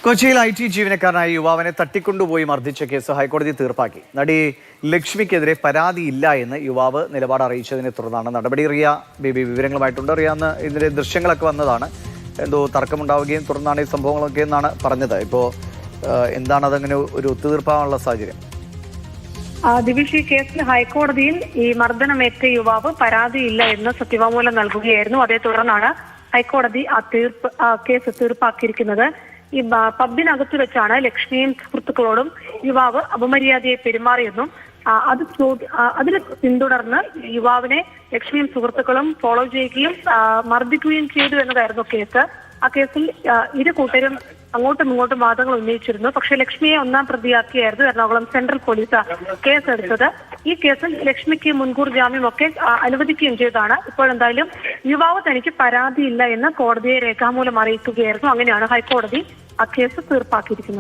കൊച്ചിയിൽ IT ജീവനക്കാരനായ യുവാവിനെ തട്ടിക്കൊണ്ടുപോയി മർദ്ദിച്ച കേസ് ഹൈക്കോടതി തീർപ്പാക്കി. നടി ലക്ഷ്മിക്കെതിരെ പരാതിയില്ല എന്ന് യുവാവ് നിലപാട് അറിയിച്ചതിനെ തുടർന്നാണ് നടപടി. ബേബി വിവരങ്ങളുമായിട്ടുണ്ട്. റിയാന്ന് ഇതിന്റെ ദൃശ്യങ്ങളൊക്കെ വന്നതാണ്. എന്തോ തർക്കമുണ്ടാവുകയും തുടർന്നാണ് ഈ സംഭവങ്ങളൊക്കെ എന്നാണ് പറഞ്ഞത്. ഇപ്പോൾ എന്താണ് അതങ്ങനെ ഒരു ഒത്തുതീർപ്പാനുള്ള സാഹചര്യം? ദിവിഷ്, കേസിൽ ഹൈക്കോടതിയിൽ ഈ മർദ്ദനമേറ്റ യുവാവ് പരാതിയില്ല എന്ന് സത്യവാങ്മൂലം നൽകുകയായിരുന്നു. അതേ തുടർന്നാണ് ഹൈക്കോടതി കേസ് തീർപ്പാക്കിയിരിക്കുന്നത്. ഈ പബ്ബിനകത്ത് വെച്ചാണ് ലക്ഷ്മിയും സുഹൃത്തുക്കളോടും യുവാവ് അപമര്യാദയെ പെരുമാറിയെന്നും അതിനെ പിന്തുടർന്ന് യുവാവിനെ ലക്ഷ്മിയും സുഹൃത്തുക്കളും ഫോളോ ചെയ്യുകയും മർദ്ദിക്കുകയും ചെയ്തു എന്നതായിരുന്നു കേസ്. ആ കേസിൽ ഇരു കൂട്ടരും അങ്ങോട്ടും ഇങ്ങോട്ടും വാദങ്ങൾ ഉന്നയിച്ചിരുന്നു. പക്ഷെ ലക്ഷ്മിയെ ഒന്നാം പ്രതിയാക്കിയായിരുന്നു എറണാകുളം സെൻട്രൽ പോലീസ് കേസെടുത്തത്. ഈ കേസിൽ ലക്ഷ്മിക്ക് മുൻകൂർ ജാമ്യമൊക്കെ അനുവദിക്കുകയും ചെയ്തതാണ്. ഇപ്പോഴെന്തായാലും യുവാവ് തനിക്ക് പരാതിയില്ല എന്ന് കോടതിയെ രേഖാമൂലം അറിയിക്കുകയായിരുന്നു. അങ്ങനെയാണ് ഹൈക്കോടതി ആ കേസ് തീർപ്പാക്കിയിരിക്കുന്നത്.